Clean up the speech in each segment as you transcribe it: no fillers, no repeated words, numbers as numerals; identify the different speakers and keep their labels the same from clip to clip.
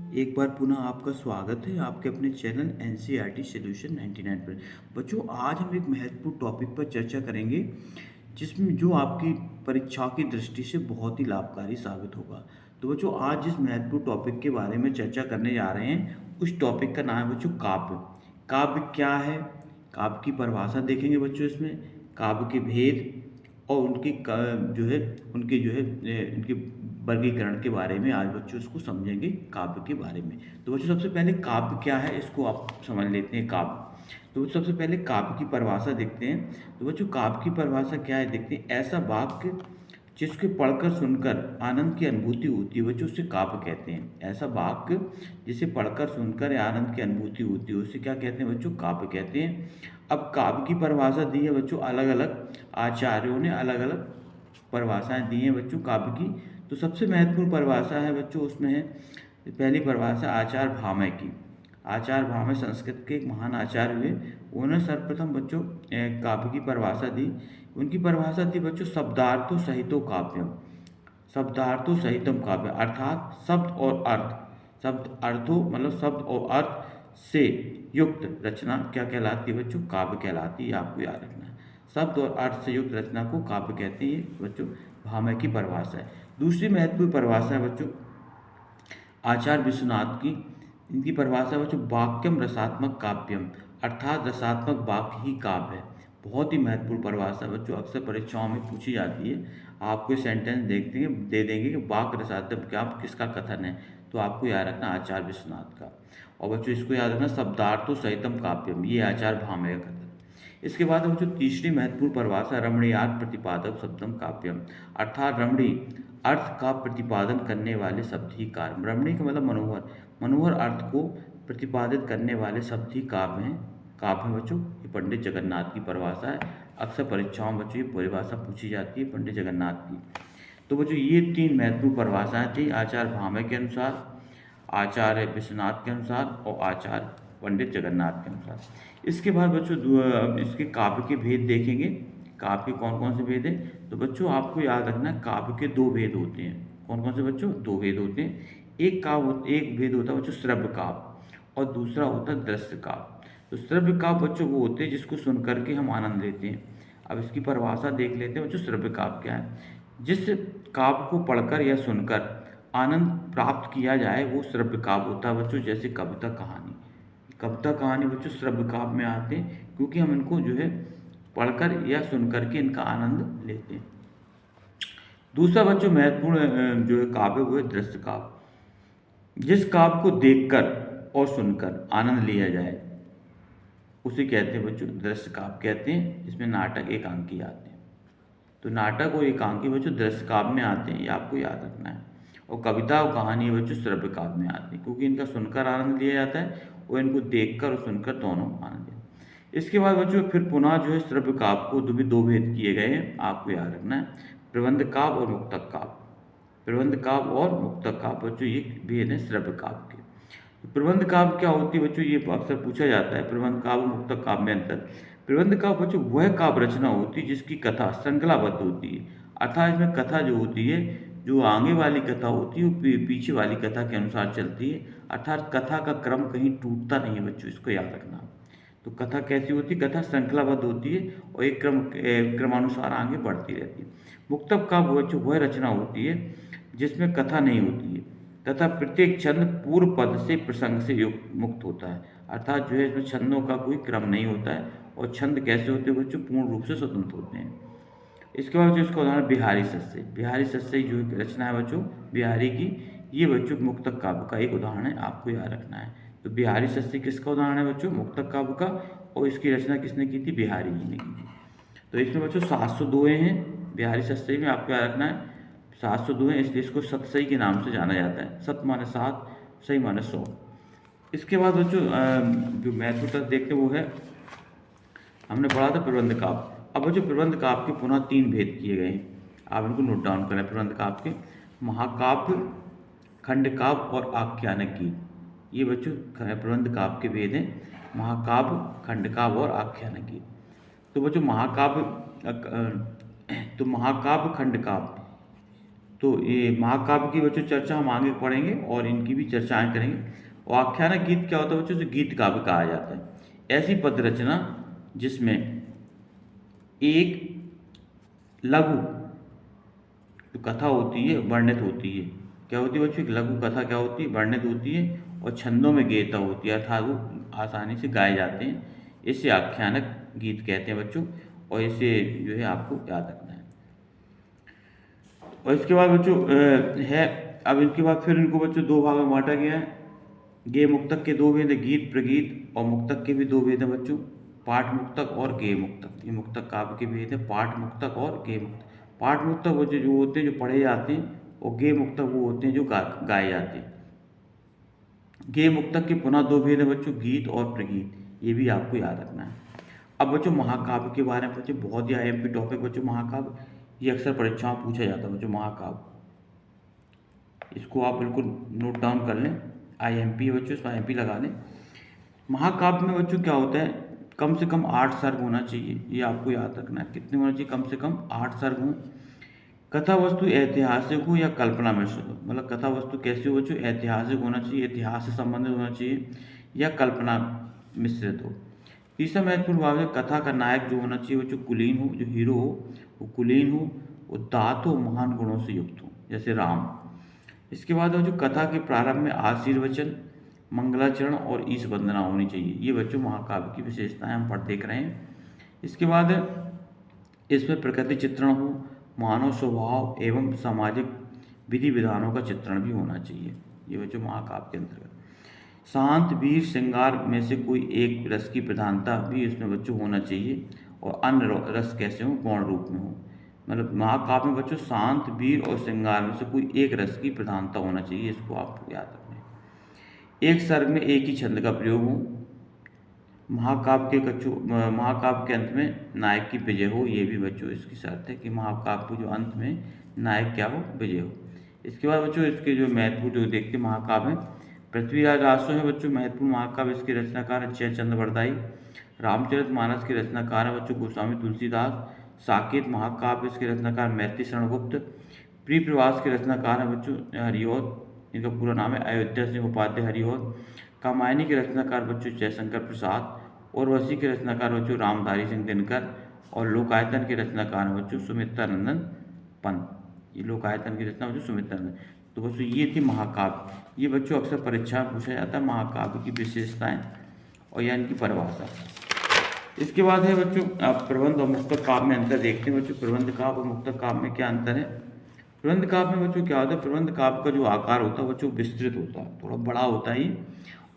Speaker 1: एक बार पुनः आपका स्वागत है आपके अपने चैनल एनसीईआरटी सॉल्यूशन 99 पर। बच्चों, आज हम एक महत्वपूर्ण टॉपिक पर चर्चा करेंगे जिसमें जो आपकी परीक्षा की दृष्टि से बहुत ही लाभकारी साबित होगा। तो बच्चों, आज जिस महत्वपूर्ण टॉपिक के बारे में चर्चा करने जा रहे हैं उस टॉपिक का नाम है बच्चों काव्य। काव्य क्या है, काव्य की परिभाषा देखेंगे बच्चों। इसमें काव्य के भेद और उनके वर्गीकरण के बारे में आज बच्चों इसको समझेंगे, काव्य के बारे में। तो बच्चों, सबसे पहले काव्य क्या है इसको आप समझ लेते हैं। काव्य, तो बच्चों सबसे पहले काव्य की परिभाषा देखते हैं। तो बच्चों, काव्य की परिभाषा क्या है देखते हैं। ऐसा वाक्य जिसके पढ़कर सुनकर आनंद की अनुभूति होती है बच्चों, उससे काव्य कहते हैं। ऐसा वाक्य जिसे पढ़कर सुनकर आनंद की अनुभूति होती है उससे क्या कहते हैं बच्चों, काव्य कहते हैं। अब काव्य की परिभाषा दी है बच्चों, अलग अलग आचार्यों ने अलग अलग परिभाषाएं दी हैं बच्चों काव्य की। तो सबसे महत्वपूर्ण परिभाषा है बच्चों, उसमें है पहली परिभाषा आचार्य भामह की। आचार्य भामह संस्कृत के एक महान आचार्य हुए। उन्होंने सर्वप्रथम बच्चों काव्य की परिभाषा दी। उनकी परिभाषा थी बच्चों शब्दार्थो सहितो काव्यम। शब्दार्थो सहितम काव्य अर्थात शब्द और अर्थ, शब्द अर्थों मतलब शब्द और अर्थ से युक्त रचना क्या कहलाती है बच्चों, काव्य कहलाती है। आपको याद रखना है, शब्द और अर्थ से युक्त रचना को काव्य कहते हैं। ये बच्चों भामह की परिभाषा है। दूसरी महत्वपूर्ण परिभाषा है बच्चों आचार्य विश्वनाथ की। इनकी परिभाषा है बच्चों वाक्यम रसात्मक काव्यम, अर्थात रसात्मक वाक्य ही काव्य है। बहुत ही महत्वपूर्ण परिभाषा है बच्चों, अक्सर परीक्षाओं में पूछी जाती है। आपको सेंटेंस देखते हैं दे देंगे कि वाक्य रसात्मक काव्य किसका कथन है, तो आपको याद रखना आचार्य विश्वनाथ का। और बच्चों इसको याद रखना शब्दार्थो सहितम काव्यम, ये आचार्य भामह का कथन। इसके बाद बच्चों तीसरी महत्वपूर्ण परिभाषा रमणीयार्थ प्रतिपादक शब्दम काव्यम, अर्थात रमणी अर्थ का प्रतिपादन करने वाले शब्द ही काव्य। रमणी का मतलब मनोहर, मनोहर अर्थ को प्रतिपादित करने वाले शब्द ही काव्य हैं। काव्य बच्चों ये पंडित जगन्नाथ की परिभाषा है। अक्सर परीक्षाओं में बच्चों ये परिभाषा पूछी जाती है पंडित जगन्नाथ की। तो बच्चों ये तीन महत्वपूर्ण परिभाषाएं थी आचार्य भामह के अनुसार, आचार्य विश्वनाथ के अनुसार और आचार्य पंडित जगन्नाथ के अनुसार। इसके बाद बच्चों अब इसके काव्य के भेद देखेंगे। काव्य के कौन कौन से भेद हैं, तो बच्चों आपको याद रखना काव्य के दो भेद होते हैं। कौन कौन से बच्चों, दो भेद होते हैं। एक भेद होता है बच्चों श्रव्य काव्य और दूसरा होता है दृश्य काव्य। तो श्रव्य काव्य बच्चों वो होते हैं जिसको सुन करके हम आनंद लेते हैं। अब इसकी परिभाषा देख लेते हैं बच्चों श्रव्य काव्य क्या है। जिस काव्य को पढ़कर या सुनकर आनंद प्राप्त किया जाए वो श्रव्य काव्य होता है बच्चों। जैसे कविता कहानी, कविता कहानी बच्चों श्रव्य काव्य में आते हैं क्योंकि हम इनको पढ़कर या सुनकर के इनका आनंद लेते हैं। दूसरा बच्चों महत्वपूर्ण काव्य वो है दृश्य काव्य। जिस काव्य को देखकर और सुनकर आनंद लिया जाए उसे कहते हैं बच्चों दृश्य काव्य कहते हैं। इसमें नाटक एकांकी आते हैं। तो नाटक और एकांकी बच्चों दृश्य काव्य में आते हैं, ये आपको याद रखना है। और कविता और कहानी बच्चों श्रव्य काव्य में आती है क्योंकि इनका सुनकर आनंद लिया जाता है और इनको देखकर और सुनकर दोनों आनंद लिया। इसके बाद बच्चों फिर पुनः श्रव्य काव्य को दो भेद किए गए हैं, आपको याद रखना है, प्रबंध काव्य और मुक्तक काव्य। प्रबंध काव्य और मुक्तक काव्य बच्चों ये भेद है श्रव्य काव्य के। तो प्रबंध काव्य क्या होती है बच्चों, ये अक्सर पूछा जाता है प्रबंध काव्य मुक्तक काव्य में अंतर। प्रबंध काव्य बच्चों वह काव्य रचना होती है जिसकी कथा श्रृंखलाबद्ध होती है, अर्थात इसमें कथा जो होती है, जो आगे वाली कथा होती है वो पीछे वाली कथा के अनुसार चलती है, अर्थात कथा का क्रम कहीं टूटता नहीं है बच्चों, इसको याद रखना। तो कथा कैसी होती है, कथा श्रृंखलाबद्ध होती है और एक क्रमानुसार आगे बढ़ती रहती है। मुक्तक काव्य बच्चों वह रचना होती है जिसमें कथा नहीं होती है तथा प्रत्येक छंद पूर्व पद से प्रसंग से युक्त मुक्त होता है, अर्थात इसमें छंदों का कोई क्रम नहीं होता है और छंद कैसे होते हैं बच्चों, पूर्ण रूप से स्वतंत्र होते हैं। इसके बाद जो इसका उदाहरण बिहारी सस्से, बिहारी सस्से जो रचना है बच्चों बिहारी की, ये बच्चों मुक्तक काव्य का एक उदाहरण है, आपको याद रखना है। तो बिहारी सस्से किसका उदाहरण है बच्चों, मुक्तक काव्य का, और इसकी रचना किसने की थी, बिहारी जी ने की थी। तो इसमें बच्चों 702 हैं बिहारी सस्से में, आपको याद रखना है 702 हैं, इसलिए इसको सतसई के नाम से जाना जाता है। सत माने 7, सही माने 100। इसके बाद बच्चों जो महत्वपूर्ण देखते वो है, हमने पढ़ा था प्रबंध काव्य। अब बच्चों प्रबंध काव्य के पुनः 3 भेद किए गए हैं, आप इनको नोट डाउन करें। प्रबंध काव्य के महाकाव्य, खंड काव्य और आख्यानक गीत, ये बच्चों प्रबंध काव्य के भेद हैं, महाकाव्य, खंड काव्य और आख्यानक गीत। तो बच्चों महाकाव्य, खंड काव्य तो ये महाकाव्य की बच्चों चर्चा हम आगे पढ़ेंगे और इनकी भी चर्चाएं करेंगे। और आख्यानक गीत क्या होता है बच्चों, तो गीत काव्य कहा जाता है ऐसी पद रचना जिसमें एक लघु जो कथा होती है वर्णित होती है। क्या होती है बच्चों, एक लघु कथा क्या होती है, वर्णित होती है और छंदों में गेयता होती है, अर्थात वो आसानी से गाए जाते हैं। इसे आख्यानक गीत कहते हैं बच्चों, और इसे जो है आपको याद रखना है। और इसके बाद बच्चों है, अब इनके बाद फिर इनको बच्चों दो भाग में बांटा गया है। गेय मुक्तक के दो भेद हैं, गीत प्रगीत, और मुक्तक के भी दो भेद हैं बच्चों, पाठ मुक्तक और गेय मुक्तक। ये मुक्तक काव्य के भेद है, पाठ मुक्तक और गेय मुक्तक। पाठ मुक्तक वो जो होते हैं जो पढ़े जाते हैं, और गेय मुक्तक वो होते हैं जो गाए जाते हैं। गेय मुक्तक के पुनः दो भेद हैं बच्चों, गीत और प्रगीत, ये भी आपको याद रखना है। अब बच्चों महाकाव्य के बारे में बच्चों बहुत ही आईएमपी टॉपिक बच्चों महाकाव्य, ये अक्सर परीक्षाओं में पूछा जाता है बच्चों महाकाव्य, इसको आप बिल्कुल नोट डाउन कर लें। आईएमपी है बच्चों, इसमें आईएमपी लगा लें। महाकाव्य में बच्चों क्या होता है, कम से कम 8 सर्ग होना चाहिए, ये आपको याद रखना है। कितने होना चाहिए, कम से कम 8 सर्ग हों। कथा वस्तु ऐतिहासिक हो या कल्पना मिश्रित हो, मतलब कथा वस्तु कैसी हो बच्चों, ऐतिहासिक होना चाहिए, इतिहास से संबंधित होना चाहिए, या कल्पना मिश्रित हो। तीसरा महत्वपूर्ण भाव है, कथा का नायक जो होना चाहिए बच्चों कुलीन हो, जो हीरो हो वो कुलीन हो, उदात्त हो, महान गुणों से युक्त हो, जैसे राम। इसके बाद जो कथा के प्रारंभ में आशीर्वचन, मंगलाचरण और ईश वंदना होनी चाहिए। ये बच्चों महाकाव्य की विशेषताएं हम पढ़ देख रहे हैं। इसके बाद इसमें प्रकृति चित्रण हो, मानव स्वभाव एवं सामाजिक विधि विधानों का चित्रण भी होना चाहिए, ये बच्चों महाकाव्य के अंतर्गत। शांत वीर श्रृंगार में से कोई एक रस की प्रधानता भी इसमें बच्चों होना चाहिए, और अन्य रस कैसे हो, गौण रूप में हो। मतलब महाकाव्य में बच्चों शांत वीर और श्रृंगार में से कोई एक रस की प्रधानता होना चाहिए, इसको आपको याद रखना है। एक सर्ग में एक ही छंद का प्रयोग हो। महाकाव्य के अंत में नायक की विजय हो, ये भी बच्चों इसकी शर्त है कि महाकाव्य के जो अंत में नायक क्या हो, विजय हो। इसके बाद बच्चों इसके जो महत्वपूर्ण जो देखते हैं महाकाव्य, पृथ्वीराज रासो है बच्चों महत्वपूर्ण महाकाव्य, इसके रचनाकार है जयचंद्र बरदाई। रामचरितमानस के रचनाकार है बच्चों गोस्वामी तुलसीदास। साकेत महाकाव्य इसके रचनाकार मैत्री शरण गुप्त। प्रिय प्रवास के रचनाकार है बच्चों हरिऔध, इनका पूरा नाम है अयोध्या सिंह उपाध्याय हरिऔध। कामायनी के रचनाकार बच्चों जयशंकर प्रसाद। उर्वशी के रचनाकार बच्चों रामधारी सिंह दिनकर। और लोकायतन के रचनाकार हैं बच्चों सुमित्रा नंदन पंत। ये लोकायतन की रचना बच्चों सुमित्रा नंदन। तो बच्चों ये थी महाकाव्य, ये बच्चों अक्सर परीक्षा में पूछा जाता है महाकाव्य की विशेषताएं और या इनकी परिभाषा। इसके बाद है बच्चों प्रबंध और मुक्तक काव्य में अंतर देखते हैं बच्चों। प्रबंध काव्य और मुक्तक काव्य में क्या अंतर है। प्रबंध काव्य में बच्चों क्या होता है, प्रबंध काव्य का जो आकार होता है बच्चों विस्तृत होता है, थोड़ा बड़ा होता है,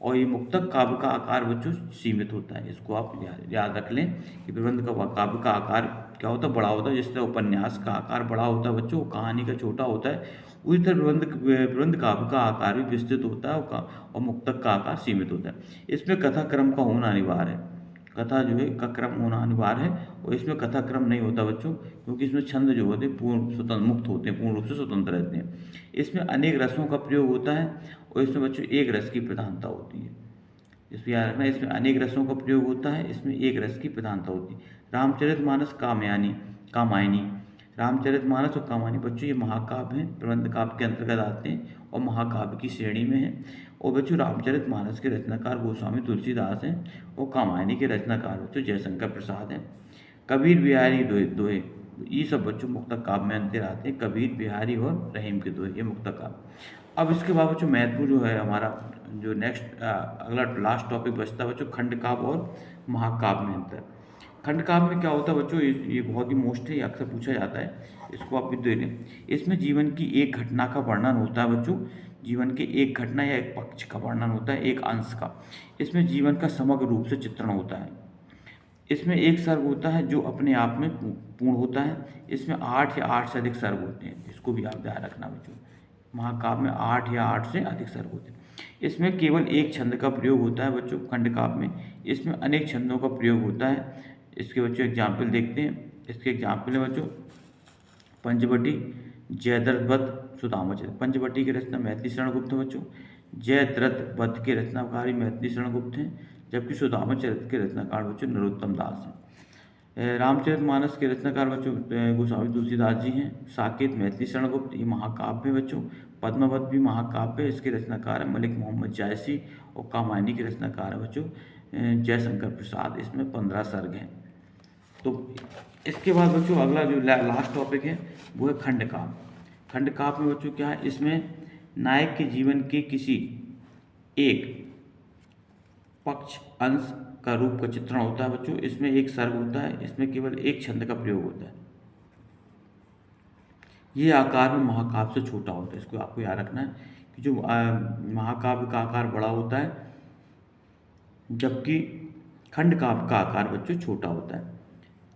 Speaker 1: और ये मुक्तक काव्य का आकार बच्चों सीमित होता है। इसको आप याद रख लें कि प्रबंध काव्य का आकार क्या होता है, बड़ा होता है। जिस तरह उपन्यास का आकार बड़ा होता है बच्चों, कहानी का छोटा होता है, उसी तरह प्रबंध काव्य का आकार भी विस्तृत होता है और मुक्तक का आकार सीमित होता है। इसमें कथा क्रम का होना अनिवार्य है, कथा जो है का क्रम होना अनिवार्य है, और इसमें कथा क्रम नहीं होता बच्चों, क्योंकि इसमें छंद जो होते हैं पूर्ण स्वतंत्र मुक्त होते हैं, पूर्ण रूप से स्वतंत्र रहते हैं। इसमें अनेक रसों का प्रयोग होता है, और इसमें बच्चों एक रस की प्रधानता होती है। इसमें याद रखना, इसमें अनेक रसों का प्रयोग होता है, इसमें एक रस की प्रधानता होती है। रामचरितमानस कामायनी, रामचरितमानस और कामायनी बच्चों ये महाकाव्य हैं, प्रबंध काव्य के अंतर्गत आते हैं और महाकाव्य की श्रेणी में हैं। और बच्चों रामचरितमानस के रचनाकार गोस्वामी तुलसीदास हैं, और कामायनी के रचनाकार बच्चों जयशंकर प्रसाद हैं। कबीर बिहारी दोहे ये सब बच्चों मुक्तक काव्य में अंतर आते हैं। कबीर बिहारी और रहीम के दोहे ये मुक्तक काव्य। अब इसके बाद बच्चों महत्वपूर्ण जो है हमारा जो नेक्स्ट अगला लास्ट टॉपिक बचता है बच्चों खंड काव्य और महाकाव्य में अंतर। खंड काव्य में क्या होता है बच्चों, ये बहुत ही मोस्ट है, ये अक्सर पूछा जाता है, इसको आप भी दे लें। इसमें जीवन की एक घटना का वर्णन होता है बच्चों, जीवन के एक घटना या एक पक्ष का वर्णन होता है, एक अंश का। इसमें जीवन का समग्र रूप से चित्रण होता है। इसमें एक सर्ग होता है जो अपने आप में पूर्ण होता है। इसमें 8 या 8 से अधिक सर्ग होते हैं, इसको भी आप ध्यान रखना बच्चों। महाकाव्य में 8 या 8 से अधिक सर्ग होते हैं। इसमें केवल एक छंद का प्रयोग होता है बच्चों खंड काव्य में, इसमें अनेक छंदों का प्रयोग होता है। इसके बच्चों एग्जाम्पल देखते हैं। इसके एग्जाम्पल है बच्चों पंचवटी, जयद्रथ वध, सुदामाचरित। पंचवटी की रचना मैथिली शरण गुप्त बच्चों, जयद्रथ वध के रचनाकार मैथिली शरण गुप्त हैं, जबकि सुदामाचरित के रचनाकार बच्चों नरोत्तम दास हैं। रामचरितमानस के रचनाकार बच्चों गोस्वामी तुलसीदास जी हैं। साकेत मैथिली शरणगुप्त ये महाकाव्य है बच्चों। पद्मावत भी महाकाव्य है, इसके रचनाकार है मलिक मोहम्मद जायसी। और कामायनी के रचनाकार है बच्चों जयशंकर प्रसाद। इसमें 15 सर्ग हैं। तो इसके बाद बच्चों अगला जो लास्ट टॉपिक है वो है खंडकाव्य। खंडकाव्य में बच्चों क्या है, इसमें नायक के जीवन के किसी एक पक्ष अंश का रूप का चित्रण होता है बच्चों। इसमें एक सर्ग होता है, इसमें केवल एक छंद का प्रयोग होता है। ये आकार में महाकाव्य से छोटा होता है, इसको आपको याद रखना है कि जो महाकाव्य का आकार बड़ा होता है जबकि खंडकाव्य का आकार बच्चों छोटा होता है।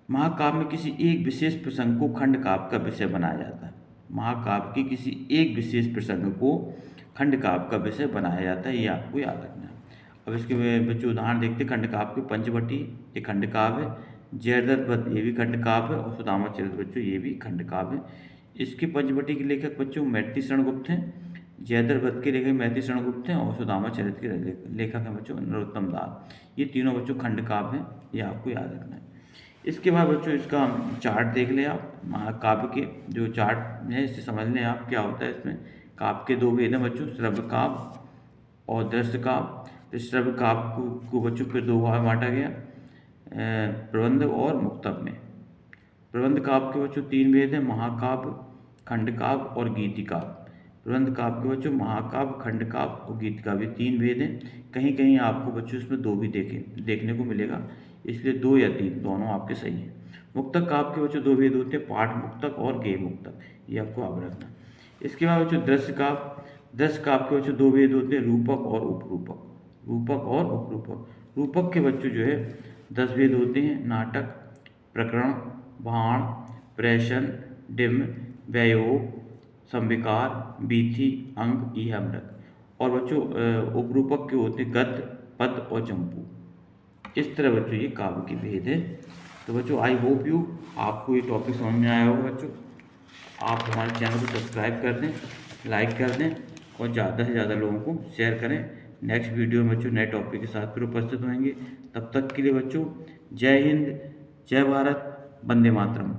Speaker 1: महाकाव्य में किसी एक विशेष प्रसंग को खंडकाव्य का विषय बनाया जाता है। महाकाव्य के किसी एक विशेष प्रसंग को खंडकाव्य का विषय बनाया जाता है, ये आपको याद रखना है। अब इसके बच्चों उदाहरण देखते हैं। खंडकाव्य के पंचवटी ये खंडकाव्य है। जयद्रथ वध ये भी खंडकाव्य है। और सुदामा चरित बच्चों ये भी खंडकाव्य है। इसके पंचवटी के लेखक बच्चों मैथिली शरणगुप्त हैं। जयद्रथ वध के लेखक मैथिली शरणगुप्त हैं। और सुदामा चरित के लेखक हैं बच्चों नरोत्तम दास। ये तीनों बच्चों खंडकाव्य हैं, ये आपको याद रखना है। इसके बाद बच्चों इसका चार्ट देख लें आप। महाकाव्य के जो चार्ट है इसे समझ लें आप क्या होता है। इसमें काव्य के दो भेद हैं बच्चों, श्रव्य काव्य और दृश्य काव्य। तो श्रव्य काव्य को बच्चों फिर दो भाग में बांटा गया, प्रबंध और मुक्तक में। प्रबंध काव्य के बच्चों तीन भेद हैं, महाकाव्य, खंडकाव्य और गीतिकाव्य। प्रबंध काव्य के बच्चों महाकाव्य, खंडकाव्य और गीतिकाव्य तीन भेद हैं। कहीं कहीं आपको बच्चों इसमें दो भी देखने को मिलेगा, इसलिए दो या तीन दोनों आपके सही हैं। मुक्तक काव्य के बच्चों दो भेद होते हैं, पाठ मुक्तक और गेय मुक्तक, ये आपको याद रखना। इसके बाद बच्चों दृश्य काव्य। दृश्य काव्य के बच्चों दो भेद होते हैं, रूपक और उपरूपक। रूपक और उपरूपक। रूपक के बच्चों जो है 10 भेद होते हैं, नाटक, प्रकरण, भाण, प्रेषण, डिम्न, व्यायोग, संविकार, बीथी, अंग, ईहामृत। और बच्चों उपरूपक के होते हैं गद्य, पद और चंपू। इस तरह बच्चों ये काव्य के भेद है। तो बच्चों आई होप यू आपको ये टॉपिक समझ में आया होगा बच्चों। आप हमारे चैनल को सब्सक्राइब कर दें, लाइक कर दें और ज़्यादा से ज़्यादा लोगों को शेयर करें। नेक्स्ट वीडियो में बच्चों नए टॉपिक के साथ फिर उपस्थित होंगे। तब तक के लिए बच्चों जय हिंद, जय भारत, वंदे मातरम।